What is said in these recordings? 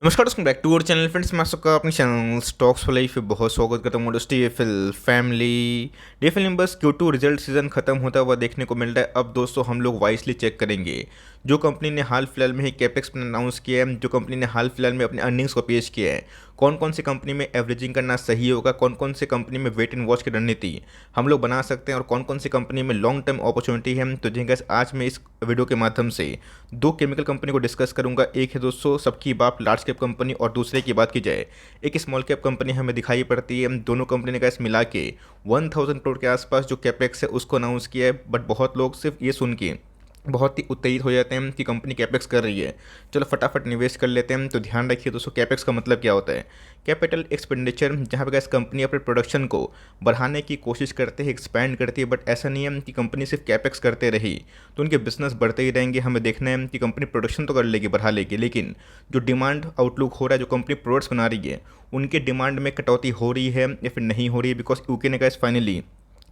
नमस्कार दोस्तों, back to our channel friends. मैं सबका अपने चैनल स्टॉक्स फॉर लाइफ पे बहुत स्वागत करता हूँ। दोस्तों DFL family DFL numbers Q2 result season खत्म होता हुआ देखने को मिल रहा है। अब दोस्तों हम लोग वाइसली चेक करेंगे जो कंपनी ने हाल फिलहाल में ही कैपेक्स प्लान अनाउंस किया है, जो कंपनी ने हाल फिलहाल में अपने अर्निंग्स को पेश किया है, कौन कौन सी कंपनी में एवरेजिंग करना सही होगा, कौन कौन सी कंपनी में वेट एंड वॉच की रणनीति हम लोग बना सकते हैं और कौन कौन सी कंपनी में लॉन्ग टर्म अपॉर्चुनिटी है। तो जी गाइस, आज मैं इस वीडियो के माध्यम से दो केमिकल कंपनी को डिस्कस करूंगा। एक है दोस्तों सबकी बात लार्ज कैप कंपनी और दूसरे की बात की जाए एक स्मॉल कैप कंपनी हमें दिखाई पड़ती है। दोनों कंपनी ने गाइस मिला के 1000 करोड़ के आसपास जो कैपेक्स है उसको अनाउंस किया है। बट बहुत लोग सिर्फ ये सुन के बहुत ही उत्तेजित हो जाते हैं कि कंपनी कैपेक्स कर रही है, चलो फटाफट निवेश कर लेते हैं। तो ध्यान रखिए दोस्तों, कैपेक्स का मतलब क्या होता है? कैपिटल एक्सपेंडिचर, जहाँ पे गैस कंपनी अपने प्रोडक्शन को बढ़ाने की कोशिश करते हैं, एक्सपैंड करती है। बट ऐसा नहीं है कि कंपनी सिर्फ कैपेक्स करते रही तो उनके बिजनेस बढ़ते ही रहेंगे। हमें देखना है कि कंपनी प्रोडक्शन तो कर लेगी, बढ़ा लेगी, लेकिन जो डिमांड आउटलुक हो रहा है, जो कंपनी प्रोडक्ट्स बना रही है, उनके डिमांड में कटौती हो रही है या फिर नहीं हो रही है। बिकॉज यूके ने गैस फाइनली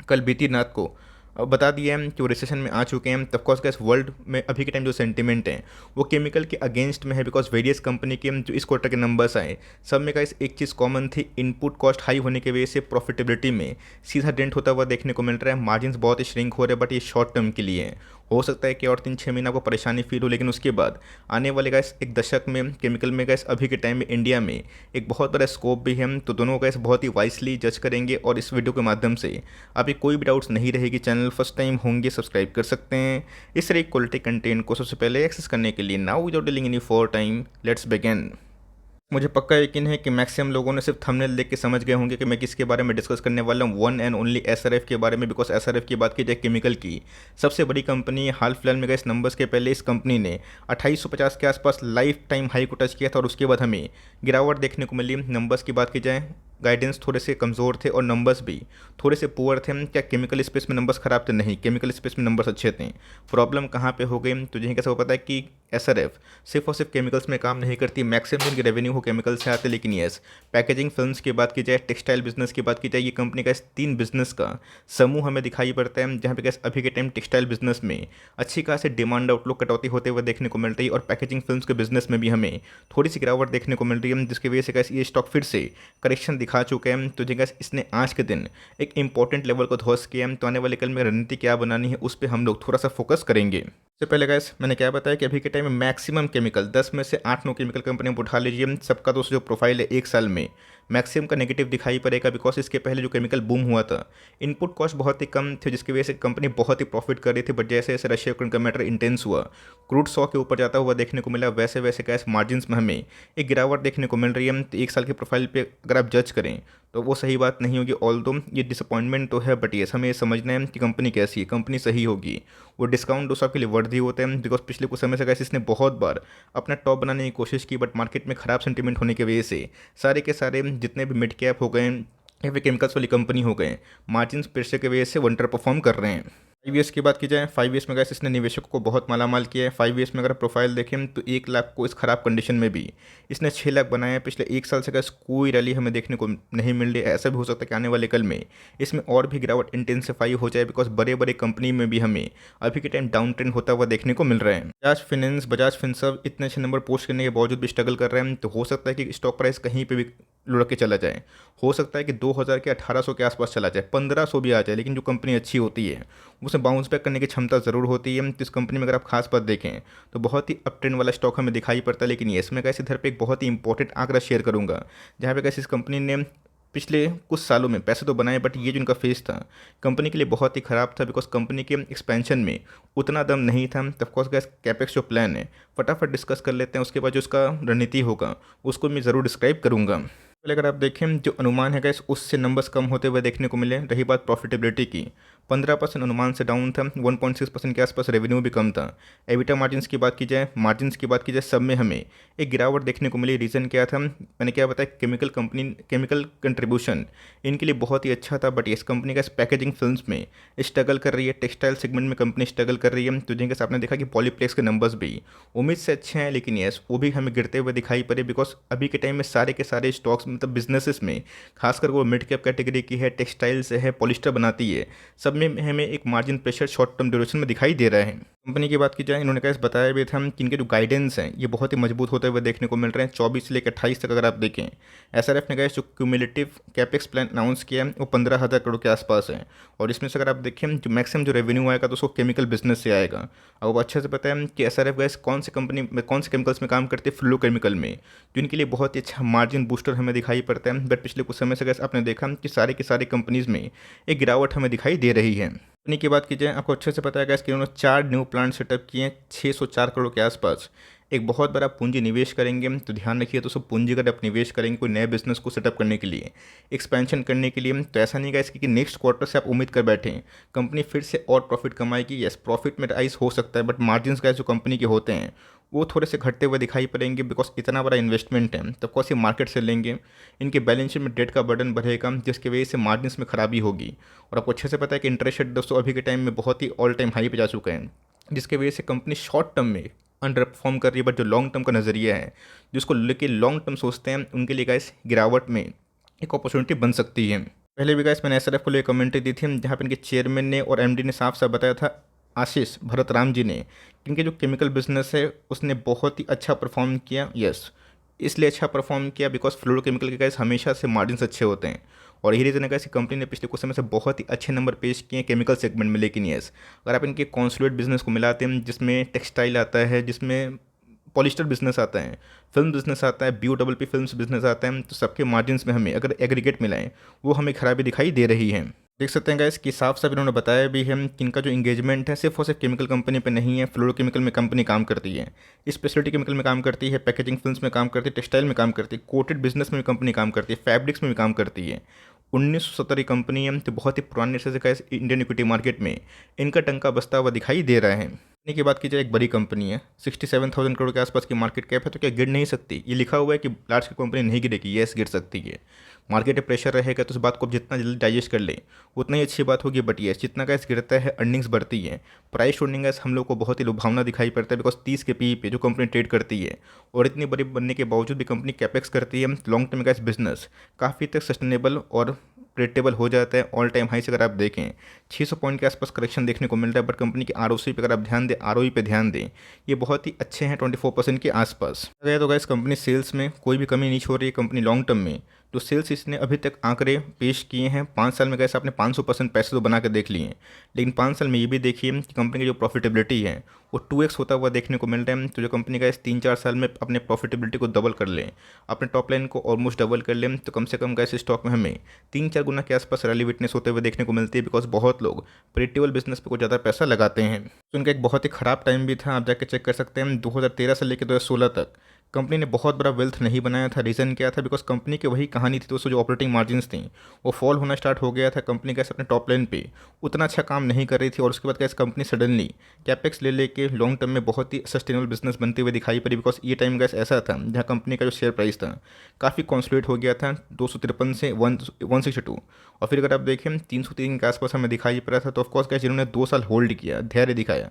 कल बीती रात को बता दिया है कि वो रिसेशन में आ चुके हैं। तब कोर्स गैस वर्ल्ड में अभी के टाइम जो सेंटिमेंट है वो केमिकल के अगेंस्ट में है। बिकॉज वेरियस कंपनी के जो इस क्वार्टर के नंबर्स आए सब में गाइस एक चीज़ कॉमन थी, इनपुट कॉस्ट हाई होने की वजह से प्रॉफिटेबिलिटी में सीधा डेंट होता हुआ देखने को मिल रहा है। मार्जिन बहुत ही श्रिंक हो रहे हैं, बट ये शॉर्ट टर्म के लिए है। हो सकता है कि और 3-6 महीना आपको परेशानी फील हो, लेकिन उसके बाद आने वाले गैस एक दशक में केमिकल में गैस अभी के टाइम में इंडिया में एक बहुत बड़ा स्कोप भी है। तो दोनों गैस बहुत ही वाइसली जज करेंगे और इस वीडियो के माध्यम से अभी कोई भी डाउट्स नहीं रहेगी। चैनल फर्स्ट टाइम होंगे सब्सक्राइब कर सकते हैं इस तरह क्वालिटी कंटेंट को सबसे पहले एक्सेस करने के लिए। Now without dealing any for time, let's begin. मुझे पक्का यकीन है कि मैक्सिमम लोगों ने सिर्फ थंबनेल देख के समझ गए होंगे कि मैं किसके बारे में डिस्कस करने वाला हूँ। वन एंड ओनली एसआरएफ के बारे में। बिकॉज एसआरएफ की बात की जाए केमिकल की सबसे बड़ी कंपनी है। हाल फिलहाल में गए इस नंबर्स के पहले इस कंपनी ने 2850 के आसपास लाइफ टाइम हाई को टच किया था और उसके बाद हमें गिरावट देखने को मिली। नंबर्स की बात की जाए, गाइडेंस थोड़े से कमज़ोर थे और नंबर्स भी थोड़े से पुअर थे। क्या केमिकल स्पेस में नंबर्स ख़राब थे? नहीं, केमिकल स्पेस में नंबर्स अच्छे थे। प्रॉब्लम कहाँ पे हो गई? तो यही कैसे हो पता है कि एसआरएफ सिर्फ और सिर्फ केमिकल्स में काम नहीं करती। मैक्सिमम उनकी रेवेन्यू हो केमिकल से आते, लेकिन यस पैकेजिंग फिल्म्स की बात की जाए, टेक्सटाइल बिजनेस की बात की जाए, ये कंपनी का इस 3 बिजनेस का समूह हमें दिखाई पड़ता है। जहाँ पे गैस अभी के टाइम टेक्सटाइल बिजनेस में अच्छी खासी डिमांड आउटलुक कटौती होते हुए देखने को मिल रही है और पैकेजिंग फिल्म्स के बिजनेस में भी हमें थोड़ी सी गिरावट देखने को मिल रही है, जिसकी वजह से गैस ये स्टॉक फिर से करेक्शन दिखा चुके हैं। तो गैस इसने आज के दिन एक इंपॉर्टेंट लेवल को ध्वस्त किया है। तो आने वाले कल में रणनीति क्या बनानी है उस पर हम लोग थोड़ा सा फोकस करेंगे। सबसे पहले गैस मैंने क्या बताया कि अभी के टाइम में मैक्सिमम केमिकल 10 में से 8-9 केमिकल कंपनी उठा लीजिए, सबका दोस्तों जो प्रोफाइल है एक साल में मैक्सिमम का नेगेटिव दिखाई पड़ेगा। बिकॉज इसके पहले जो केमिकल बूम हुआ था इनपुट कॉस्ट बहुत ही कम थे, जिसकी वजह से कंपनी बहुत ही प्रॉफिट कर रही थी। बट जैसे जैसे रशिया यूक्रेन का मैटर इंटेंस हुआ, क्रूड 100 के ऊपर जाता हुआ देखने को मिला, वैसे वैसे गैस मार्जिन में हमें एक गिरावट देखने को मिल रही है। तो एक साल के प्रोफाइल पे अगर आप जज करें तो वो सही बात नहीं होगी। ऑल दो ये डिसअपॉइंटमेंट तो है, बट ये हमें ये समझना है कि कंपनी कैसी है, कंपनी सही होगी। वो डिस्काउंट दोस्तों आपके लिए वर्दी होते हैं। बिकॉज पिछले कुछ समय से गैस इसने बहुत बार अपना टॉप बनाने की कोशिश की, बट मार्केट में खराब सेंटीमेंट होने की वजह से सारे के सारे जितने भी मिड कैप हो गए या फिर केमिकल्स वाली कंपनी हो गए, मार्जिन प्रेशर की वजह से वंडर परफॉर्म कर रहे हैं। 5 ईयर्स की बात की जाए, 5 ईयर्स में गैस इसने निवेशकों को बहुत मालामाल किया है। 5 ईयर्स में अगर प्रोफाइल देखें तो 1 लाख को इस खराब कंडीशन में भी इसने 6 लाख बनाए हैं। पिछले एक साल से गैस कोई रैली हमें देखने को नहीं मिल रही है। ऐसा भी हो सकता है कि आने वाले कल में इसमें और भी गिरावट इंटेंसिफाई हो जाए। बिकॉज बड़े बड़े कंपनी में भी हमें अभी के टाइम डाउन ट्रेंड होता हुआ देखने को मिल रहा है। बजाज फिनेंस, बजाज फिनसर्व इतने अच्छे नंबर पोस्ट करने के बावजूद भी स्ट्रगल कर रहे हैं। तो हो सकता है कि स्टॉक प्राइस कहीं पर भी लुढ़क के चला जाए। हो सकता है कि 2000 के 1800 के आसपास चला जाए, 1500 भी आ जाए, लेकिन जो कंपनी अच्छी होती है उसे बाउंस बैक करने की क्षमता ज़रूर होती है। तो इस कंपनी में अगर आप खास बात देखें तो बहुत ही अप ट्रेंड वाला स्टॉक हमें दिखाई पड़ता है। लेकिन ये इसमें कैसे इधर पे एक बहुत ही इंपॉर्टेंट आंकड़ा शेयर करूंगा, जहाँ पे कैसे इस कंपनी ने पिछले कुछ सालों में पैसे तो बनाए, बट ये जो इनका फेस था कंपनी के लिए बहुत ही ख़राब था। बिकॉज कंपनी के एक्सपेंशन में उतना दम नहीं था। तब कोर्स गैस कैपेक्स जो प्लान है फटाफट डिस्कस कर लेते हैं, उसके बाद जो उसका रणनीति होगा उसको मैं ज़रूर डिस्क्राइब करूँगा। पहले अगर आप देखें जो अनुमान है गैस उससे नंबर्स कम होते हुए देखने को मिले। रही बात प्रॉफिटेबिलिटी की, 15% अनुमान से डाउन था, 1.6% के आसपास रेवेन्यू भी कम था। एबिटा मार्जिन्स की बात की जाए, सब में हमें एक गिरावट देखने को मिली। रीज़न क्या था? मैंने क्या बताया, केमिकल कंट्रीब्यूशन इनके लिए बहुत ही अच्छा था। बट इस कंपनी का पैकेजिंग फिल्म्स में स्ट्रगल कर रही है, टेक्सटाइल सेगमेंट में कंपनी स्ट्रगल कर रही है। तो जिनके आपने देखा कि पॉलीप्लेक्स के नंबर्स भी उम्मीद से अच्छे हैं, लेकिन यस वो भी हमें गिरते हुए दिखाई पड़े। बिकॉज अभी के टाइम में सारे के सारे स्टॉक्स मतलब बिजनेसेस में खासकर वो मिड कैप कैटेगरी की है, टेक्सटाइल से है, पॉलिस्टर बनाती है, सब में हमें एक margin pressure short term duration में दिखाई दे रहा है। कंपनी की बात की जाए, इन्होंने कैसे बताया भी था कि इनके जो गाइडेंस हैं ये बहुत ही मजबूत होते हुए देखने को मिल रहे हैं। 24 से लेकर 28 तक अगर आप देखें, एसआरएफ ने कैसे जो क्यूमुलेटिव कैपेक्स प्लान अनाउंस किया है वो 15,000 करोड़ के आसपास है। और इसमें से अगर आप देखें जो मैक्सिमम जो रेवेन्यू आएगा तो उसको केमिकल बिजनेस से आएगा। अब वो अच्छे से पता है कि एसआरएफ गैस कौन सी कंपनी में कौन से केमिकल्स में काम करती है, फ्लोरोकेमिकल में, जो इनके लिए बहुत ही अच्छा मार्जिन बूस्टर हमें दिखाई पड़ता है। बट पिछले कुछ समय से गैस आपने देखा कि सारे की सारी कंपनीज़ में एक गिरावट हमें दिखाई दे रही है। कंपनी की बात की जाए, आपको अच्छे से पता है कि उन्होंने 4 न्यू प्लांट सेटअप किए हैं 604 करोड़ के आसपास। एक बहुत बड़ा पूंजी निवेश करेंगे, तो ध्यान रखिए तो सब पूंजीगत आप निवेश करेंगे कोई नए बिजनेस को सेटअप करने के लिए, एक्सपेंशन करने के लिए। तो ऐसा नहीं है कि नेक्स्ट क्वार्टर से आप उम्मीद कर बैठें कंपनी फिर से और प्रॉफिट कमाएगी। यस, प्रॉफिट में राइज हो सकता है, बट मार्जिन्स का जो कंपनी के होते हैं वो थोड़े से घटते हुए दिखाई पड़ेंगे, बिकॉज इतना बड़ा इन्वेस्टमेंट है तो ऑफकोर्स ये मार्केट से लेंगे। इनके बैलेंस शीट में डेट का बर्डन बढ़ेगा, जिसकी वजह से मार्जिन्स में खराबी होगी। और आपको अच्छे से पता है कि इंटरेस्ट रेट दोस्तों अभी के टाइम में बहुत ही ऑल टाइम हाई पे जा चुके हैं, जिसकी वजह से कंपनी शॉर्ट टर्म में अंडर परफॉर्म कर रही है। बट जो लॉन्ग टर्म का नज़रिया है, जिसको लेके लॉन्ग टर्म सोचते हैं, उनके लिए गाइस गिरावट में एक अपॉर्चुनिटी बन सकती है। पहले भी गाइस मैंने एसआरएफ को लेकर कमेंट्री दी थी, जहाँ पे इनके चेयरमैन ने और एमडी ने साफ साफ बताया था, आशीष भरत राम जी ने, कि इनके जो केमिकल बिजनेस है उसने बहुत ही अच्छा परफॉर्म किया। यस, इसलिए अच्छा परफॉर्म किया बिकॉज फ्लोरोकेमिकल के गाइस हमेशा से मार्जिन्स अच्छे होते हैं। और यही रीज़न है कि कंपनी ने पिछले कुछ समय से बहुत ही अच्छे नंबर पेश किए हैं केमिकल सेगमेंट में। लेकिन यस, अगर आप इनके कॉन्सुलेट बिजनेस को मिलाते हैं, जिसमें टेक्सटाइल आता है, जिसमें पॉलिस्टर बिजनेस आता है, फिल्म बिजनेस आता है, BOPP फिल्म्स बिजनेस आता है, तो सबके मार्जिन्स में हमें अगर एग्रीगेट मिलाएं वो हमें खराबी दिखाई दे रही है। देख सकते हैं गाइस कि साफ साफ इन्होंने बताया भी है कि इनका जो इंगेजमेंट है सिर्फ और सिर्फ केमिकल कंपनी पे नहीं है। फ्लोरोकेमिकल में कंपनी काम करती है, स्पेशलिटी केमिकल में काम करती है, पैकेजिंग फिल्म्स में काम करती है, टेक्सटाइल में काम करती है, कोटेड बिजनेस में भी कंपनी काम करती है, फैब्रिक्स में भी काम करती है। 1970 की कंपनी है, तो बहुत ही पुराने से गाइस इंडियन इक्विटी मार्केट में इनका टंका बसता हुआ दिखाई दे रहा है। कंपनी की बात की जाए, एक बड़ी कंपनी है, 67,000 करोड़ के आसपास की मार्केट कैप है, तो क्या गिर नहीं सकती? ये लिखा हुआ है कि लार्ज की कंपनी नहीं गिरेगी, यस गिर सकती है। मार्केट में प्रेशर रहेगा तो उस बात को आप जितना जल्दी डाइजेस्ट कर ले उतना ही अच्छी बात होगी। बट यस, जितना गैस गिरता है अर्निंग्स बढ़ती है। प्राइस होल्डिंग गैस हम लोग को बहुत ही लुभावना दिखाई पड़ता है, बिकॉज 30 के पी पे जो कंपनी ट्रेड करती है, और इतनी बड़ी बनने के बावजूद भी कंपनी कैपेक्स करती है, लॉन्ग टर्म गैस बिजनेस काफ़ी तक सस्टेनेबल और प्रेडिक्टेबल हो जाता है। ऑल टाइम हाई से अगर आप देखें 600 पॉइंट के आसपास करेक्शन देखने को मिल रहा है, बट कंपनी की आरओसी पे अगर आप ध्यान दें, आरओई पे ध्यान दें, ये बहुत ही अच्छे हैं 24% के आसपास। अगर तो गैस कंपनी सेल्स में कोई भी कमी नहीं छोड़ रही है। कंपनी लॉन्ग टर्म में जो सेल्स इसने अभी तक आंकड़े पेश किए हैं 5 साल में, गैस आपने 500% पैसे तो बना के देख लिए हैं, लेकिन 5 साल में ये भी देखिए कि कंपनी की जो प्रॉफिटेबिलिटी है वो 2x होता हुआ देखने को मिल रहा है। तो जो कंपनी का इस 3-4 साल में अपने प्रॉफिटेबिलिटी को डबल कर लें, अपने टॉप लाइन को ऑलमोस्ट डबल कर लें, तो कम से कम गैस स्टॉक में हमें 3-4 गुना के आसपास रैली विटनेस होते हुए देखने को मिलती है, बिकॉज बहुत लोग प्रेडिक्टेबल बिजनेस पे कुछ ज़्यादा पैसा लगाते हैं। तो उनका एक बहुत ही ख़राब टाइम भी था, आप जाकर चेक कर सकते हैं। 2013 से लेकर 2016 तक कंपनी ने बहुत बड़ा वेल्थ नहीं बनाया था। रीज़न क्या था? बिकॉज कंपनी की वही कहानी थी दोस्तों, जो ऑपरेटिंग मार्जिन्स थी वो फॉल होना स्टार्ट हो गया था। कंपनी कैसे अपने टॉप लाइन पे उतना अच्छा काम नहीं कर रही थी, और उसके बाद कैसे कंपनी सडनली कैपेक्स ले लेके लॉन्ग टर्म में बहुत ही सस्टेनेबल बिजनेस बनते हुए दिखाई पड़ी। बिकॉज ये टाइम गैस ऐसा था जहाँ कंपनी का जो शेयर प्राइस था काफ़ी कॉन्सोलिडेट हो गया था 253 से 162, और फिर अगर आप देखें 303 के आसपास हमें दिखाई पड़ा था। तो ऑफकोर्स गैस जिन्होंने 2 साल होल्ड किया, धैर्य दिखाया,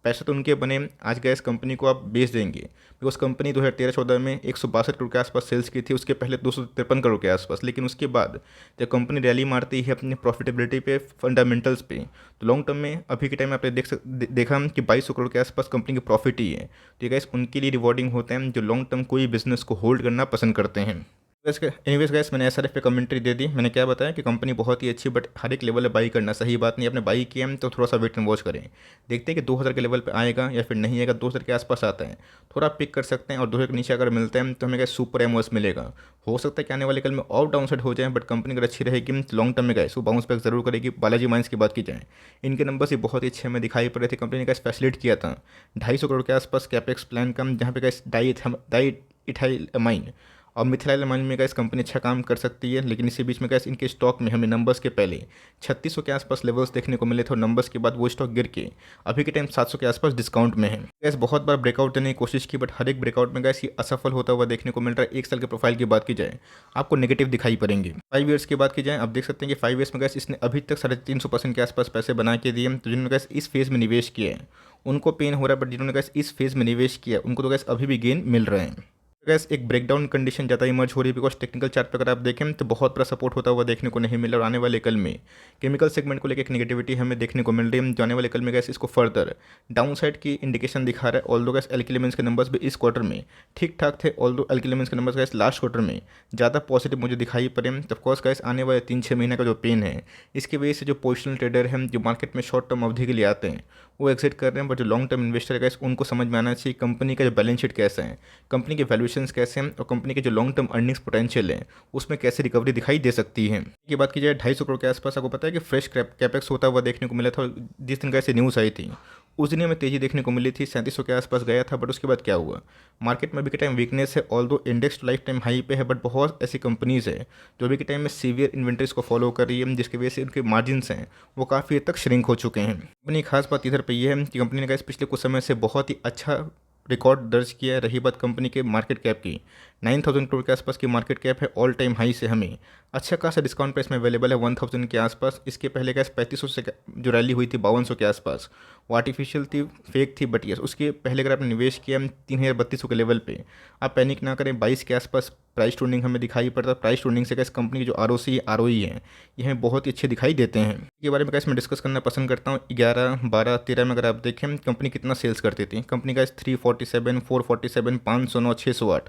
पैसे तो उनके बने, आज गैस कंपनी को आप बेच देंगे। बिकॉज कंपनी 2013-14 में 162 करोड़ के आसपास सेल्स की थी, उसके पहले 253 करोड़ के आसपास। लेकिन उसके बाद जब कंपनी रैली मारती है अपनी प्रॉफिटेबिलिटी पे, फंडामेंटल्स पे, तो लॉन्ग टर्म में अभी के टाइम में आपने देखा कि 2200 करोड़ के आसपास कंपनी की प्रॉफिट ही है। तो ये गैस उनके लिए रिवॉर्डिंग होते हैं जो लॉन्ग टर्म कोई बिजनेस को होल्ड करना पसंद करते हैं। एनीवेज गैस मैंने एसआरएफ पे कमेंट्री दे दी। मैंने क्या बताया कि कंपनी बहुत ही अच्छी, बट हर एक लेवल पे बाई करना सही बात नहीं। आपने बाई किया तो थोड़ा सा वेट एंड वॉच करें, देखते हैं कि 2000 के लेवल पे आएगा या फिर नहीं आएगा। 2000 के आसपास आता है थोड़ा पिक कर सकते हैं, और 2000 के नीचे अगर मिलता है तो हमें क्या सुपर एमओएस मिलेगा। हो सकता है कि आने वाले कल में और डाउन साइड हो जाए, बट कंपनी अगर अच्छी रहेगी लॉन्ग टर्म में गए सो बाउंस बैक जरूर करेगी। बालाजी माइंस की बात की जाए, इनके नंबर्स ही बहुत ही अच्छे हमें दिखाई पड़ रहे थे। कंपनी ने कैसे फैसिलिट किया था 250 करोड़ के आसपास कैपेक्स प्लान का, जहाँ पे कैसे डाई इथाइल अमाइन और मिथिलाइल अमाइन में गैस कंपनी अच्छा काम कर सकती है। लेकिन इसी बीच में गैस इनके स्टॉक में हमें नंबर्स के पहले 3600 के आसपास लेवल्स देखने को मिले थे, और नंबर्स के बाद वो स्टॉक गिर के अभी के टाइम 700 के आसपास डिस्काउंट में है। गैस बहुत बार ब्रेकआउट देने की कोशिश की, बट हर एक ब्रेकआउट में गैस ये असफल होता हुआ देखने को मिल रहा है। 1 साल के प्रोफाइल की बात की जाए आपको नेगेटिव दिखाई पड़ेंगे। 5 ईयर्स की बात की जाए, आप देख सकते हैं कि 5 ईयर्स में गैस इसने अभी तक 350% के आसपास पैसे बना के दिए। तो जिन्होंने गैस इस फेज़ में निवेश किया है उनको पेन हो रहा है, बट जिन्होंने गैस इस फेज़ में निवेश किया उनको तो गैस अभी भी गेन मिल रहे हैं। गैस एक ब्रेकडाउन कंडीशन ज़्यादा इमर्ज हो रही है, बिकॉज टेक्निकल चार्ट पर अगर आप देखें तो बहुत बड़ा सपोर्ट होता हुआ देखने को नहीं मिला, और आने वाले कल में केमिकल सेगमेंट को लेकर एक नेगेटिविटी हमें देखने को मिल रही है। जाने वाले कल में गैस इसको फर्दर डाउन साइड की इंडिकेशन दिखा रहा है। ऑल्दो गैस एल्किल एलिमेंट्स के नंबर्स भी इस क्वार्टर में ठीक ठाक थे, ऑल्दो एल्किल एलिमेंट्स के नंबर्स गैस लास्ट क्वार्टर में ज़्यादा पॉजिटिव मुझे दिखाई पड़े। तो ऑफकोर्स गैस आने वाले 3-6 महीने का जो पेन है, इसकी वजह से जो पोजिशनल ट्रेडर हैं जो मार्केट में शॉर्ट टर्म अवधि के लिए आते हैं वो एग्जिट कर रहे हैं। बट जो लॉन्ग टर्म इन्वेस्टर है गैस उनको समझ में आना चाहिए कंपनी का जो बैलेंस शीट कैसा है, कंपनी के वैल्यूएशंस कैसे हैं, और कंपनी के जो लॉन्ग टर्म अर्निंग्स पोटेंशियल है उसमें कैसे रिकवरी दिखाई दे सकती है। की बात की जाए 250 करोड़ के आसपास आपको पता है कि फ्रेश कैपेक्स होता हुआ देखने को मिला था। जिस दिन कैसे न्यूज़ आई थी उस दिन हमें तेज़ी देखने को मिली थी, 3700 के आसपास गया था। बट उसके बाद क्या हुआ, मार्केट में अभी के टाइम वीकनेस है। Although index life time high पे है, बट बहुत ऐसी कंपनीज है जो अभी के टाइम में सीवियर इन्वेंट्रीज को फॉलो कर रही है, जिसकी वजह से उनके मार्जिन्स हैं वो काफ़ी हद तक श्रिंक हो चुके हैं। अपनी खास बात इधर पे ये है कि कंपनी ने कहा पिछले कुछ समय से बहुत ही अच्छा रिकॉर्ड दर्ज किया है। रही बात कंपनी के मार्केट कैप की, 9000 करोड़ के आसपास की मार्केट कैप है। ऑल टाइम हाई से हमें अच्छा खासा डिस्काउंट प्राइस में अवेलेबल है 1000 के आसपास। इसके पहले गैस 3500 से जो रैली हुई थी 5200 के आसपास, वो आर्टिफिशियल थी, फेक थी। बट यस उसके पहले अगर आपने निवेश किया 3200 के लेवल पे, आप पैनिक ना करें। 22 के आसपास प्राइस टूर्निंग हमें दिखाई पड़ता है। प्राइस टूर्निंग से गैस कंपनी की जो ROC ROE है ये हमें बहुत ही अच्छे दिखाई देते हैं। इसके बारे में गैस मैं डिस्कस करना पसंद करता हूँ। 11, 12, 13 में अगर आप देखें कंपनी कितना सेल्स करती थी, कंपनी का 347, 447, 509, 608।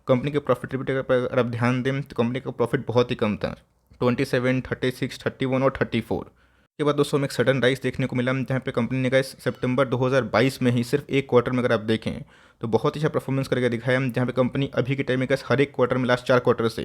कंपनी के प्रॉफिटेबिलिटी पर अगर आप ध्यान दें तो कंपनी का प्रॉफिट बहुत ही कम था, 27, 36, 31 और 34। के बाद दोस्तों हमें एक सडन राइज देखने को मिला, जहाँ पे कंपनी ने गैस सितंबर 2022 में ही सिर्फ एक क्वार्टर में अगर आप देखें तो बहुत ही अच्छा परफॉर्मेंस करके दिखाया, जहाँ पे कंपनी अभी के टाइम में गैस हर एक क्वार्टर में लास्ट 4 क्वार्टर से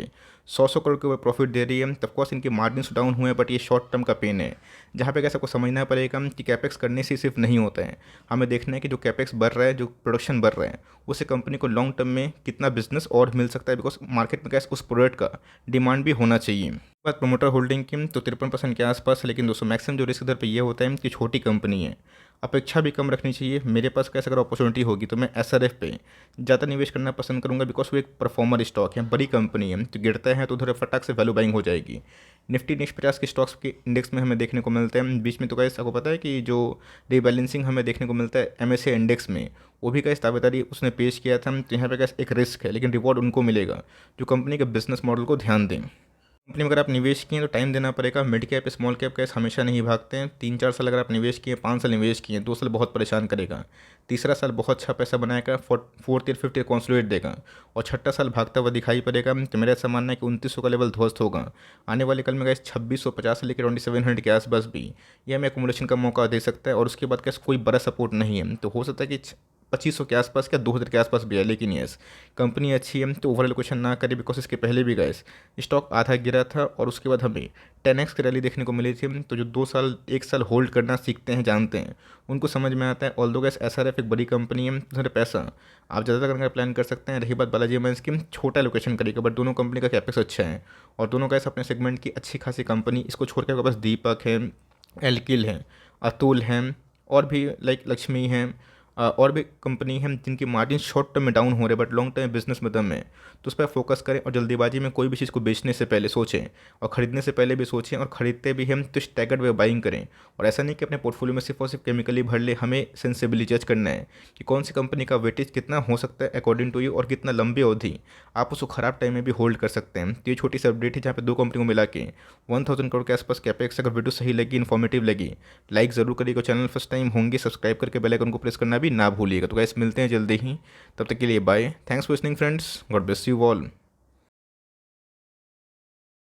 100 करोड़ के ऊपर प्रॉफिट दे रही है। तब कोर्स इनके मार्जिन डाउन हुए, बट ये शॉर्ट टर्म का पेन है, जहाँ पे गैस आपको समझना पड़ेगा कि कैपेक्स करने से सिर्फ नहीं होता है। हमें देखना है कि जो कैपेक्स बढ़ रहा है, जो प्रोडक्शन बढ़ रहा है, उससे कंपनी को लॉन्ग टर्म में कितना बिजनेस और मिल सकता है, बिकॉज मार्केट में गैस उस प्रोडक्ट का डिमांड भी होना चाहिए। बात प्रमोटर होल्डिंग की तो 53% के आसपास है। लेकिन दोस्तों मैक्सिमम जो रिस्क इधर पे ये होता है कि छोटी कंपनी है, अपेक्षा भी कम रखनी चाहिए। मेरे पास कैसे अगर अपॉर्चुनिटी होगी तो मैं SRF पे ज़्यादा निवेश करना पसंद करूंगा, बिकॉज वो एक परफॉर्मर स्टॉक है, बड़ी कंपनी है, तो गिरता है तो उधर फटाक से वैल्यू बाइंग हो जाएगी। निफ्टी 50 के स्टॉक्स के इंडेक्स में हमें देखने को मिलते हैं। बीच में तो कैसे आपको पता है कि जो रीबैलेंसिंग हमें देखने को मिलता है MSCI इंडेक्स में, वो भी कैसे दावेदारी उसने पेश किया था। तो यहाँ पे कैसे एक रिस्क है, लेकिन रिवॉर्ड उनको मिलेगा जो कंपनी के बिजनेस मॉडल को ध्यान दें। कंपनी में अगर आप निवेश किए तो टाइम देना पड़ेगा। मिड कैप स्मॉल कैप कैसे हमेशा नहीं भागते हैं। 3-4 साल अगर आप निवेश किए, 5 साल निवेश किए, 2 साल बहुत परेशान करेगा, तीसरा साल बहुत अच्छा पैसा बनाएगा, fourth year 5th year consolidate देगा, और छठा साल भागता हुआ दिखाई पड़ेगा। तो मेरा ऐसा मानना है कि 2900 का लेवल ध्वस्त होगा। आने वाले कल में गैस 2650 से लेकर 2700 के आसपास भी ये हमें एकोमोडेशन का मौका दे सकता है। और उसके बाद कैसे कोई बड़ा सपोर्ट नहीं है, तो हो सकता है कि 2500 के आसपास क्या 2000 के आसपास भी है। लेकिन यस कंपनी अच्छी है तो ओवर एलोकेशन ना करें, बिकॉज इसके पहले भी गैस स्टॉक आधा गिरा था और उसके बाद हमें 10x की रैली देखने को मिली थी। तो जो 2 साल 1 साल होल्ड करना सीखते हैं, जानते हैं, उनको समझ में आता है। ऑल्दो गैस SRF एक बड़ी कंपनी है, तो पैसा आप ज़्यादा करने का प्लान कर सकते हैं। रही बात बालाजी एमाइंस की, छोटा लोकेशन करेगा, बट दोनों कंपनी का कैपेक्स अच्छा है और दोनों गैस अपने सेगमेंट की अच्छी खासी कंपनी। इसको छोड़ के आपके पास दीपक है, एल्किल है, अतुल है, और भी लाइक लक्ष्मी है, और भी कंपनी हैं जिनकी मार्जिन शॉर्ट टर्म में डाउन हो रहे हैं, बट लॉन्ग टर्म बिजनेस में दम है। तो उस पर फोकस करें और जल्दीबाजी में कोई भी चीज़ को बेचने से पहले सोचें, और ख़रीदने से पहले भी सोचें, और ख़रीदते भी हम तो स्टैगर्ड वे बाइंग करें। और ऐसा नहीं कि अपने पोर्टफोलियो में सिर्फ और सिर्फ केमिकली भर ले, हमें सेंसिबली जज करना है कि कौन सी कंपनी का वेटेज कितना हो सकता है अकॉर्डिंग टू यू, और कितना लंबी अवधि आप उसको ख़राब टाइम में भी होल्ड कर सकते हैं। तो ये छोटी सी अपडेट है जहाँ पे 2 कंपनी को मिला के 1000 करोड़ के आसपास कैपेक्स। अगर वीडियो सही लगी, इन्फॉर्मेटिव लगी, लाइक ज़रूर करिएगा। चैनल फर्स्ट टाइम होंगे सब्सक्राइब करके बेल आइकन को प्रेस करना भी ना भूलिएगा। तो गाइस मिलते हैं जल्दी ही, तब तक के लिए bye. Thanks for listening friends, God bless you all.